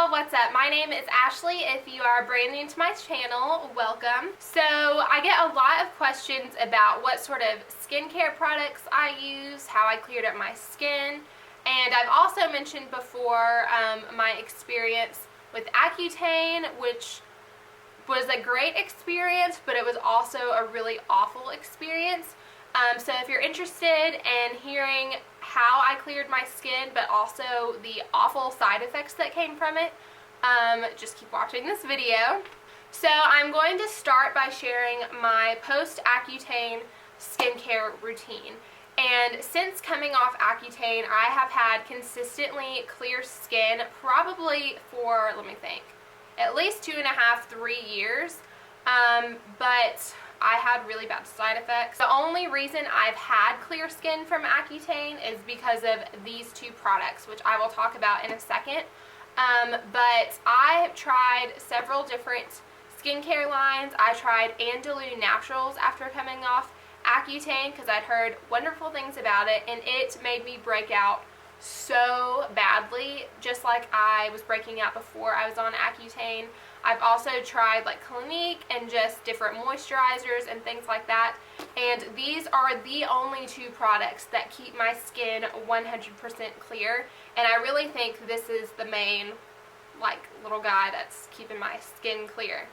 y'all, what's up? My name is Ashley. If you are brand new to my channel, welcome. So I get a lot of questions about what sort of skincare products I use, how I cleared up my skin, and I've also mentioned before my experience with Accutane, which was a great experience, but it was also a really awful experience. So if you're interested in hearing how I cleared my skin, but also the awful side effects that came from it, just keep watching this video. So I'm going to start by sharing my post-Accutane skincare routine. And since coming off Accutane, I have had consistently clear skin probably for, let me think, at least 2.5, 3 years. But I had really bad side effects. The only reason I've had clear skin from Accutane is because of these two products, which I will talk about in a second. But I have tried several different skincare lines. I tried Andalou Naturals after coming off Accutane because I'd heard wonderful things about it, and it made me break out so badly, just like I was breaking out before I was on Accutane. I've also tried like Clinique and just different moisturizers and things like that, and these are the only two products that keep my skin 100% clear, and I really think this is the main like little guy that's keeping my skin clear.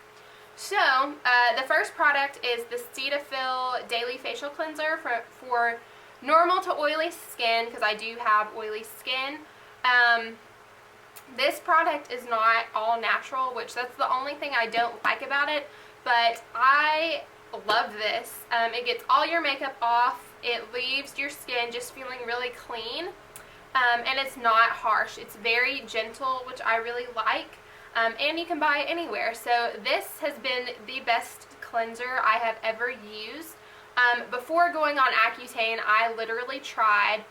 So the first product is the Cetaphil Daily Facial Cleanser for normal to oily skin, because I do have oily skin. This product is not all natural, which that's the only thing I don't like about it, but I love this. It gets all your makeup off, it leaves your skin just feeling really clean, and it's not harsh. It's very gentle, which I really like, and you can buy it anywhere. So this has been the best cleanser I have ever used. Before going on Accutane, I literally tried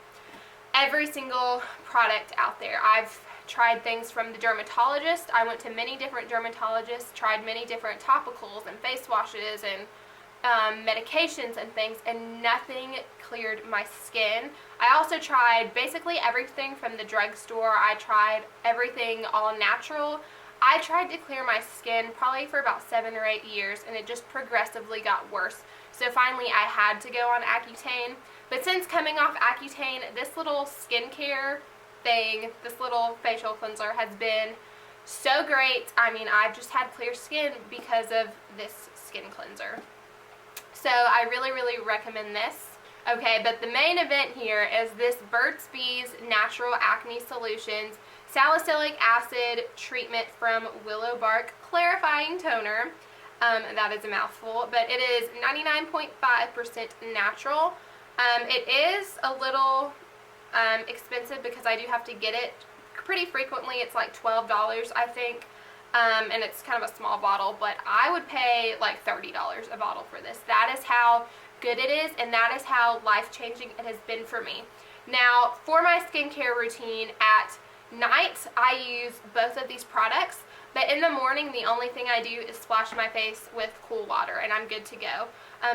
every single product out there. I've tried things from the dermatologist. I went to many different dermatologists, tried many different topicals and face washes and medications and things, and nothing cleared my skin. I also tried basically everything from the drugstore. I tried everything all natural. I tried to clear my skin probably for about 7 or 8 years, and it just progressively got worse. So finally I had to go on Accutane. But since coming off Accutane, this little skincare thing, this little facial cleanser has been so great. I mean, I've just had clear skin because of this skin cleanser. So I really, really recommend this. Okay, but the main event here is this Burts Bees Natural Acne Solutions Salicylic Acid Treatment from Willow Bark Clarifying Toner. That is a mouthful, but it is 99.5% natural. It is a little expensive because I do have to get it pretty frequently. It's like $12, I think, and it's kind of a small bottle, but I would pay like $30 a bottle for this. That is how good it is, and that is how life-changing it has been for me. Now, for my skincare routine at night, I use both of these products, but in the morning, the only thing I do is splash my face with cool water, and I'm good to go.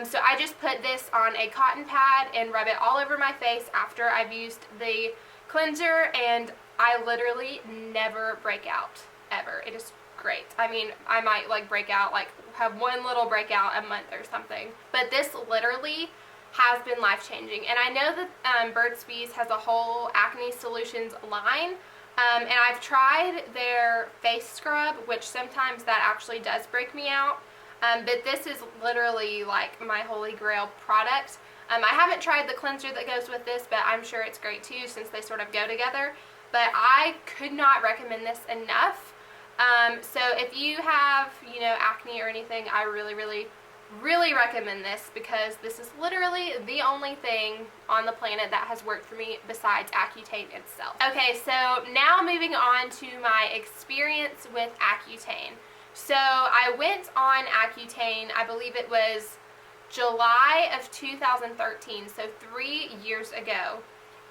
So I just put this on a cotton pad and rub it all over my face after I've used the cleanser, and I literally never break out, ever. It is great. I mean, I might like break out, like have one little breakout a month or something, but this literally has been life-changing. And I know that Burt's Bees has a whole acne solutions line, and I've tried their face scrub, which sometimes that actually does break me out. But this is literally like my holy grail product. I haven't tried the cleanser that goes with this, but I'm sure it's great too since they sort of go together. But I could not recommend this enough. So if you have, acne or anything, I really, really, really recommend this, because this is literally the only thing on the planet that has worked for me besides Accutane itself. Okay, so now moving on to my experience with Accutane. So I went on Accutane, I believe it was July of 2013, so 3 years ago.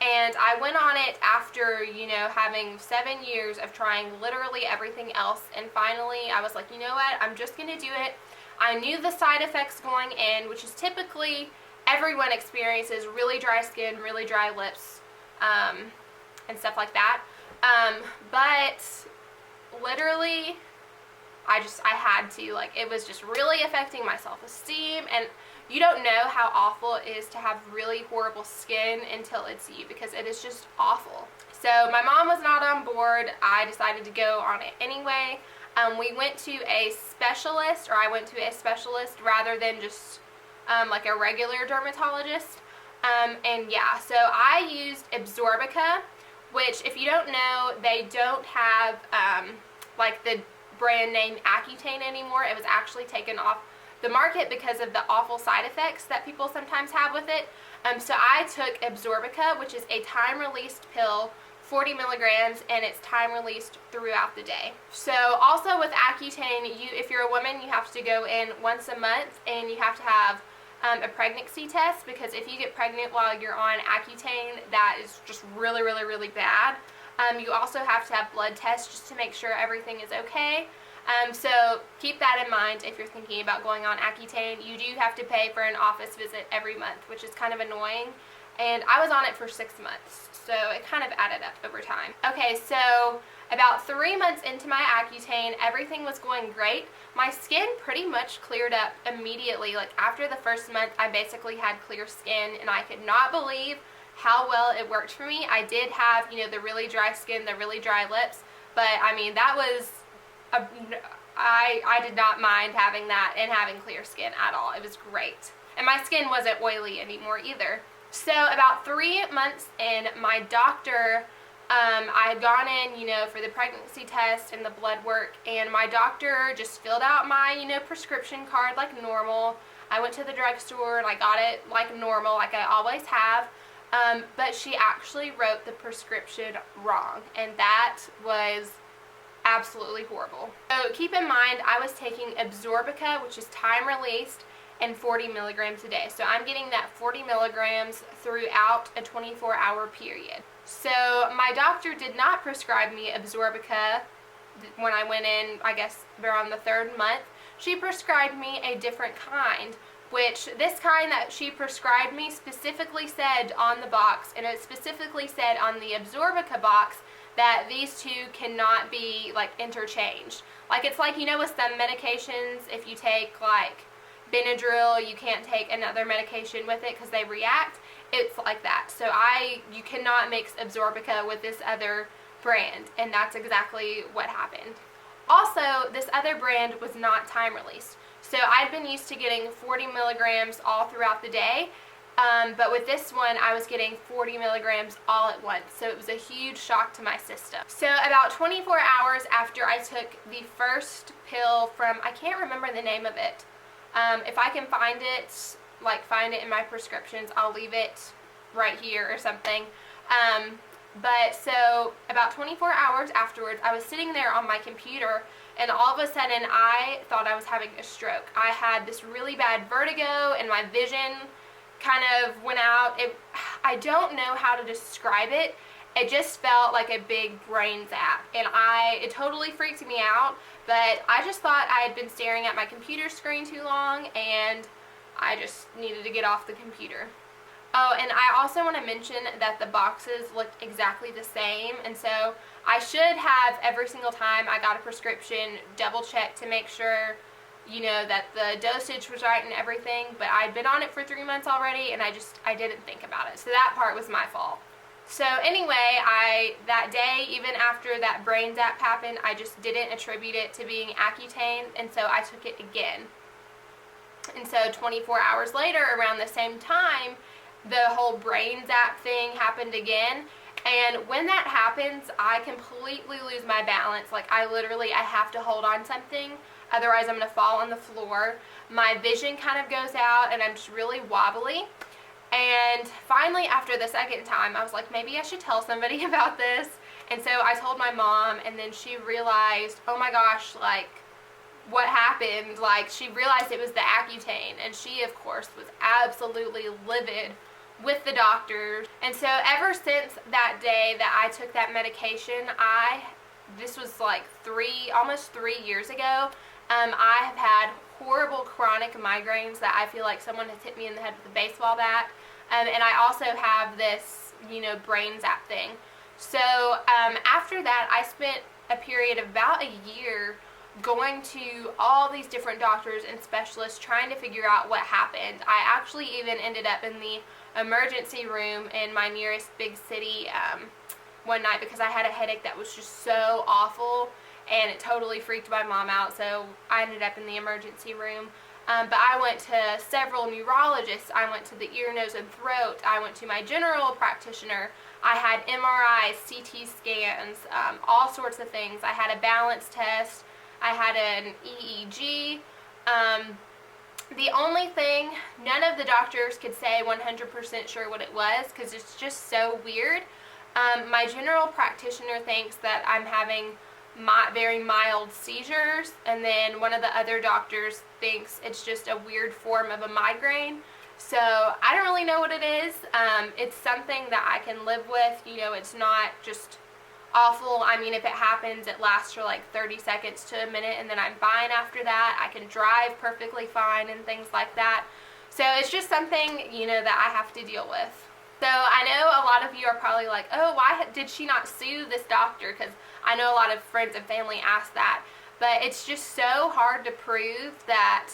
And I went on it after, having 7 years of trying literally everything else. And finally, I was like, you know what, I'm just going to do it. I knew the side effects going in, which is typically everyone experiences really dry skin, really dry lips, and stuff like that. But literally, I had to, like, it was just really affecting my self-esteem, and you don't know how awful it is to have really horrible skin until it's you, because it is just awful. So my mom was not on board. I decided to go on it anyway. We went to a specialist, or I went to a specialist rather than just like a regular dermatologist. And yeah, so I used Absorbica, which, if you don't know, they don't have like the brand name Accutane anymore. It was actually taken off the market because of the awful side effects that people sometimes have with it. So I took Absorbica, which is a time-released pill, 40 milligrams, and it's time-released throughout the day. So also with Accutane, if you're a woman, you have to go in once a month, and you have to have a pregnancy test, because if you get pregnant while you're on Accutane, that is just really, really, really bad. You also have to have blood tests just to make sure everything is okay. So keep that in mind if you're thinking about going on Accutane. You do have to pay for an office visit every month, which is kind of annoying. And I was on it for 6 months, so it kind of added up over time. Okay, so about 3 months into my Accutane, everything was going great. My skin pretty much cleared up immediately. Like, after the first month, I basically had clear skin, and I could not believe how well it worked for me. I did have, you know, the really dry skin, the really dry lips, but I mean, that was, I did not mind having that and having clear skin at all. It was great. And my skin wasn't oily anymore either. So about 3 months in, my doctor, I had gone in, you know, for the pregnancy test and the blood work, and my doctor just filled out my, you know, prescription card like normal. I went to the drugstore and I got it like normal, like I always have. But she actually wrote the prescription wrong, and that was absolutely horrible. So keep in mind, I was taking Absorbica, which is time-released, and 40 milligrams a day. So I'm getting that 40 milligrams throughout a 24-hour period. So my doctor did not prescribe me Absorbica when I went in, I guess, around the 3rd month. She prescribed me a different kind, which this kind that she prescribed me specifically said on the box, and it specifically said on the Absorbica box, that these two cannot be, like, interchanged. Like, it's like, you know, with some medications, if you take, like, Benadryl, you can't take another medication with it because they react. It's like that. So you cannot mix Absorbica with this other brand, and that's exactly what happened. Also, this other brand was not time released. So I'd been used to getting 40 milligrams all throughout the day, but with this one, I was getting 40 milligrams all at once. So it was a huge shock to my system. So about 24 hours after I took the first pill from, I can't remember the name of it. If I can find it, like find it in my prescriptions, I'll leave it right here or something. But so about 24 hours afterwards, I was sitting there on my computer, and all of a sudden I thought I was having a stroke. I had this really bad vertigo, and my vision kind of went out. I don't know how to describe it. It just felt like a big brain zap, and it totally freaked me out, but I just thought I had been staring at my computer screen too long, and I just needed to get off the computer. Oh, and I also want to mention that the boxes looked exactly the same, and so I should have, every single time I got a prescription, double check to make sure, you know, that the dosage was right and everything, but I'd been on it for 3 months already, and I didn't think about it, so that part was my fault. So anyway, that day, even after that brain zap happened, I just didn't attribute it to being Accutane, and so I took it again. And so 24 hours later, around the same time, the whole brain zap thing happened again. And when that happens, I completely lose my balance. Like, I have to hold on something, otherwise I'm going to fall on the floor. My vision kind of goes out, and I'm just really wobbly. And finally, after the second time, I was like, maybe I should tell somebody about this. And so I told my mom, and then she realized, oh my gosh, like, what happened? Like, she realized it was the Accutane, and she, of course, was absolutely livid with the doctor. And so ever since that day that I took that medication, this was like almost 3 years ago, I have had horrible chronic migraines that I feel like someone has hit me in the head with a baseball bat. And I also have this, you know, brain zap thing. So after that, I spent a period of about a year going to all these different doctors and specialists trying to figure out what happened. I actually even ended up in the emergency room in my nearest big city one night because I had a headache that was just so awful, and it totally freaked my mom out, so I ended up in the emergency room. But I went to several neurologists. I went to the ear, nose, and throat. I went to my general practitioner. I had MRIs, CT scans, all sorts of things. I had a balance test. I had an EEG. The only thing, none of the doctors could say 100% sure what it was because it's just so weird. My general practitioner thinks that I'm having very mild seizures, and then one of the other doctors thinks it's just a weird form of a migraine. So I don't really know what it is. It's something that I can live with. You know, it's not just awful. I mean, if it happens, it lasts for like 30 seconds to a minute, and then I'm fine after that. I can drive perfectly fine and things like that. So it's just something, you know, that I have to deal with. So I know a lot of you are probably like, oh, why did she not sue this doctor? Because I know a lot of friends and family ask that. But it's just so hard to prove that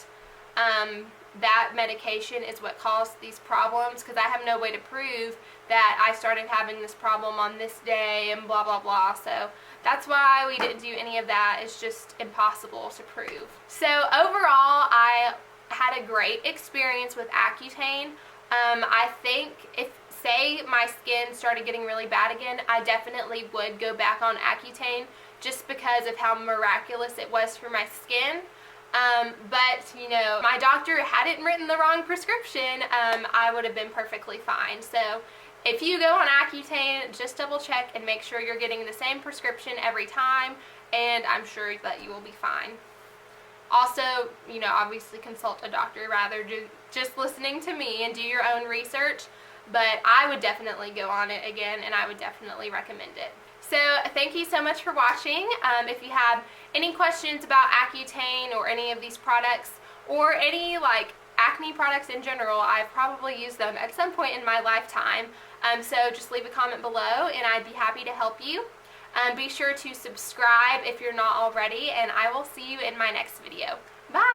that medication is what caused these problems, because I have no way to prove that I started having this problem on this day and blah, blah, blah. So that's why we didn't do any of that. It's just impossible to prove. So overall, I had a great experience with Accutane. I think if, say, my skin started getting really bad again, I definitely would go back on Accutane just because of how miraculous it was for my skin. But, you know, my doctor hadn't written the wrong prescription, I would have been perfectly fine. So if you go on Accutane, just double check and make sure you're getting the same prescription every time, and I'm sure that you will be fine. Also, you know, obviously consult a doctor rather than just listening to me, and do your own research. But I would definitely go on it again, and I would definitely recommend it. So thank you so much for watching. If you have any questions about Accutane or any of these products, or any like acne products in general, I've probably used them at some point in my lifetime. So just leave a comment below, and I'd be happy to help you. Be sure to subscribe if you're not already, and I will see you in my next video.